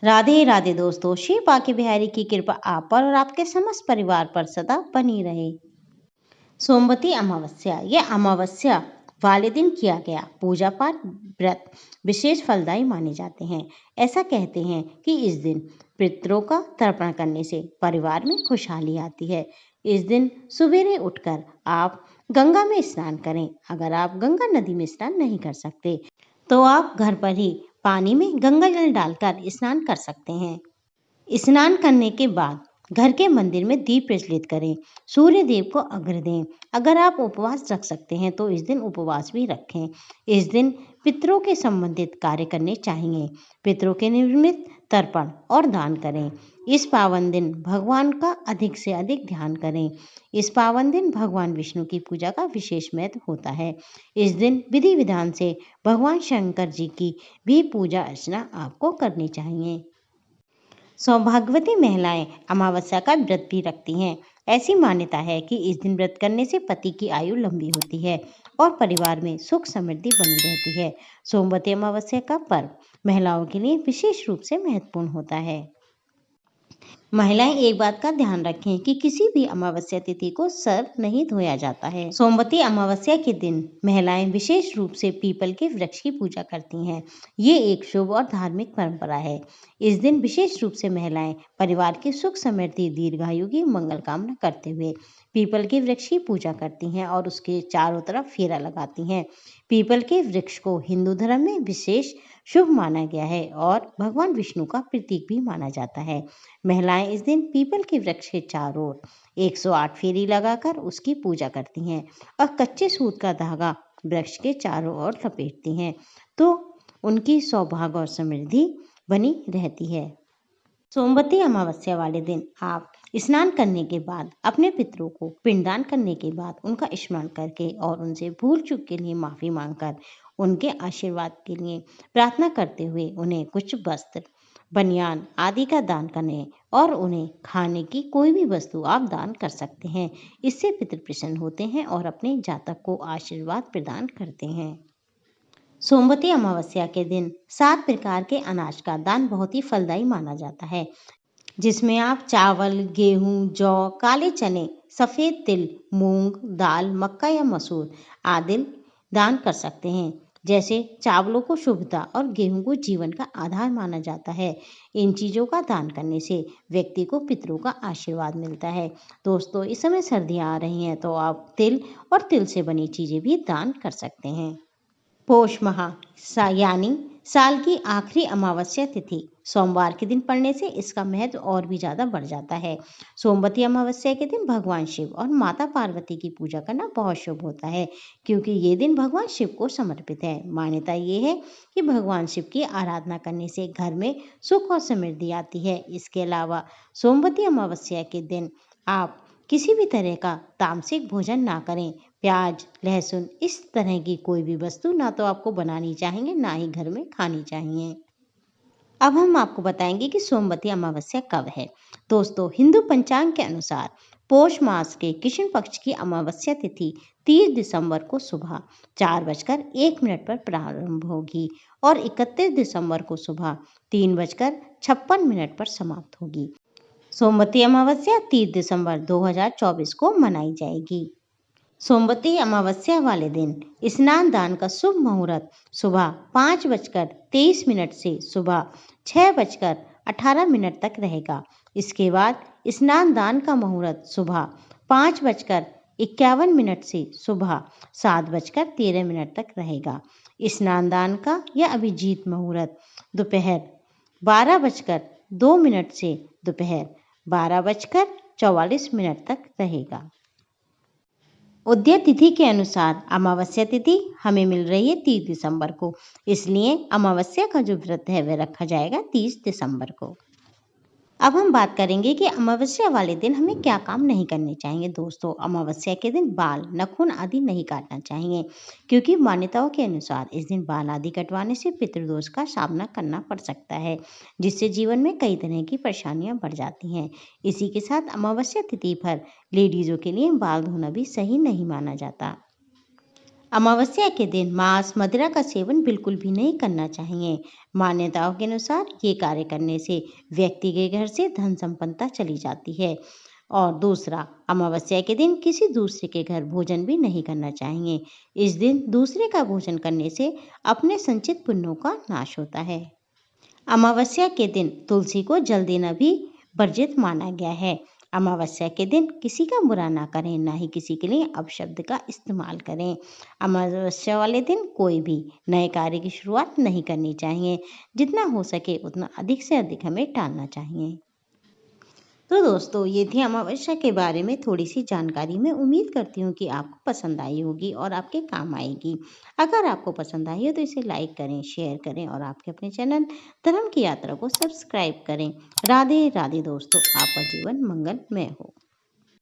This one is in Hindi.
राधे राधे दोस्तों, श्री बांके बिहारी की कृपा आप पर और आपके समस्त परिवार पर सदा बनी रहे। सोमवती अमावस्या, यह अमावस्या वाले दिन किया गया पूजा पाठ व्रत विशेष फलदायी माने जाते हैं। ऐसा कहते हैं कि इस दिन पितरों का तर्पण करने से परिवार में खुशहाली आती है। इस दिन सवेरे उठकर आप गंगा में स्नान करें। अगर आप गंगा नदी में स्नान नहीं कर सकते तो आप घर पर ही पानी में गंगा जल डालकर स्नान कर सकते हैं। स्नान करने के बाद घर के मंदिर में दीप प्रज्वलित करें। सूर्य देव को अर्घ्य दें। अगर आप उपवास रख सकते हैं तो इस दिन उपवास भी रखें। इस दिन पितरों के संबंधित कार्य करने चाहिए। पितरों के निर्मित तर्पण और दान करें। इस पावन दिन भगवान का अधिक से अधिक ध्यान करें। इस पावन दिन भगवान विष्णु की पूजा का विशेष महत्व होता है। इस दिन विधि विधान से भगवान शंकर जी की भी पूजा अर्चना आपको करनी चाहिए। सौभाग्यवती महिलाएं अमावस्या का व्रत भी रखती हैं। ऐसी मान्यता है कि इस दिन व्रत करने से पति की आयु लंबी होती है और परिवार में सुख समृद्धि बनी रहती है। सोमवती अमावस्या का पर्व महिलाओं के लिए विशेष रूप से महत्वपूर्ण होता है। महिलाएं एक बात का ध्यान रखें कि किसी भी अमावस्या तिथि को सर नहीं धोया जाता है। सोमवती अमावस्या के दिन महिलाएं विशेष रूप से पीपल के वृक्ष की पूजा करती हैं। ये एक शुभ और धार्मिक परंपरा है। इस दिन विशेष रूप से महिलाएं परिवार की सुख समृद्धि दीर्घायु की मंगल कामना करते हुए पीपल के वृक्ष की पूजा करती हैं और उसके चारों तरफ फेरा लगाती हैं। पीपल के वृक्ष को हिंदू धर्म में विशेष शुभ माना गया है और भगवान विष्णु का प्रतीक भी माना जाता है। महिलाएं इस दिन पीपल के वृक्ष के चारों ओर 108 फेरी लगाकर उसकी पूजा करती हैं और कच्चे सूत का धागा वृक्ष के चारों ओर लपेटती हैं तो उनकी सौभाग्य और समृद्धि बनी रहती है। सोमवती अमावस्या वाले दिन आप स्नान करने के बाद अपने पितरों को पिंडदान करने के बाद उनका स्मरण करके और उनसे भूल चूक के लिए माफ़ी मांगकर उनके आशीर्वाद के लिए प्रार्थना करते हुए उन्हें कुछ वस्त्र बनियान आदि का दान करने और उन्हें खाने की कोई भी वस्तु आप दान कर सकते हैं। इससे पितृ प्रसन्न होते हैं और अपने जातक को आशीर्वाद प्रदान करते हैं। सोमवती अमावस्या के दिन 7 प्रकार के अनाज का दान बहुत ही फलदायी माना जाता है, जिसमें आप चावल, गेहूं, जौ, काले चने, सफ़ेद तिल, मूंग, दाल, मक्का या मसूर आदि दान कर सकते हैं। जैसे चावलों को शुभता और गेहूं को जीवन का आधार माना जाता है। इन चीज़ों का दान करने से व्यक्ति को पितरों का आशीर्वाद मिलता है। दोस्तों, इस समय सर्दियाँ आ रही हैं तो आप तिल और तिल से बनी चीज़ें भी दान कर सकते हैं। पौष माह यानी साल की आखिरी अमावस्या तिथि सोमवार के दिन पड़ने से इसका महत्व और भी ज़्यादा बढ़ जाता है। सोमवती अमावस्या के दिन भगवान शिव और माता पार्वती की पूजा करना बहुत शुभ होता है, क्योंकि ये दिन भगवान शिव को समर्पित है। मान्यता ये है कि भगवान शिव की आराधना करने से घर में सुख और समृद्धि आती है। इसके अलावा सोमवती अमावस्या के दिन आप किसी भी तरह का तामसिक भोजन ना करें। प्याज, लहसुन इस तरह की कोई भी वस्तु ना तो आपको बनानी चाहिए ना ही घर में खानी चाहिए। अब हम आपको बताएंगे कि सोमवती अमावस्या कब है। दोस्तों, हिंदू पंचांग के अनुसार पौष मास के कृष्ण पक्ष की अमावस्या तिथि 30 दिसंबर को सुबह 4:01 पर प्रारंभ होगी और 31 दिसंबर को सुबह 3:56 पर समाप्त होगी। सोमवती अमावस्या 30 दिसंबर 2024 को मनाई जाएगी। सोमवती अमावस्या वाले दिन स्नान दान का शुभ मुहूर्त सुबह 5:23 से सुबह 6:18 तक रहेगा। इसके बाद स्नान दान का मुहूर्त सुबह 5:51 से सुबह 7:13 तक रहेगा। स्नान दान का यह अभिजीत मुहूर्त दोपहर 12:02 से दोपहर 12:44 तक रहेगा। उदय तिथि के अनुसार अमावस्या तिथि हमें मिल रही है 30 दिसंबर को, इसलिए अमावस्या का जो व्रत है वह रखा जाएगा 30 दिसंबर को। अब हम बात करेंगे कि अमावस्या वाले दिन हमें क्या काम नहीं करने चाहिए। दोस्तों, अमावस्या के दिन बाल, नाखून आदि नहीं काटना चाहिए, क्योंकि मान्यताओं के अनुसार इस दिन बाल आदि कटवाने से पितृदोष का सामना करना पड़ सकता है, जिससे जीवन में कई तरह की परेशानियां बढ़ जाती हैं। इसी के साथ अमावस्या तिथि पर लेडीजों के लिए बाल धोना भी सही नहीं माना जाता। अमावस्या के दिन मांस मदिरा का सेवन बिल्कुल भी नहीं करना चाहिए। मान्यताओं के अनुसार ये कार्य करने से व्यक्ति के घर से धन संपन्नता चली जाती है। और दूसरा, अमावस्या के दिन किसी दूसरे के घर भोजन भी नहीं करना चाहिए। इस दिन दूसरे का भोजन करने से अपने संचित पुण्यों का नाश होता है। अमावस्या के दिन तुलसी को जल देना भी वर्जित माना गया है। अमावस्या के दिन किसी का बुरा ना करें, ना ही किसी के लिए अपशब्द का इस्तेमाल करें। अमावस्या वाले दिन कोई भी नए कार्य की शुरुआत नहीं करनी चाहिए। जितना हो सके उतना अधिक से अधिक हमें टालना चाहिए। तो दोस्तों, ये थी अमावस्या के बारे में थोड़ी सी जानकारी। मैं उम्मीद करती हूँ कि आपको पसंद आई होगी और आपके काम आएगी। अगर आपको पसंद आई हो तो इसे लाइक करें, शेयर करें और आपके अपने चैनल धर्म की यात्रा को सब्सक्राइब करें। राधे राधे दोस्तों, आपका जीवन मंगलमय हो।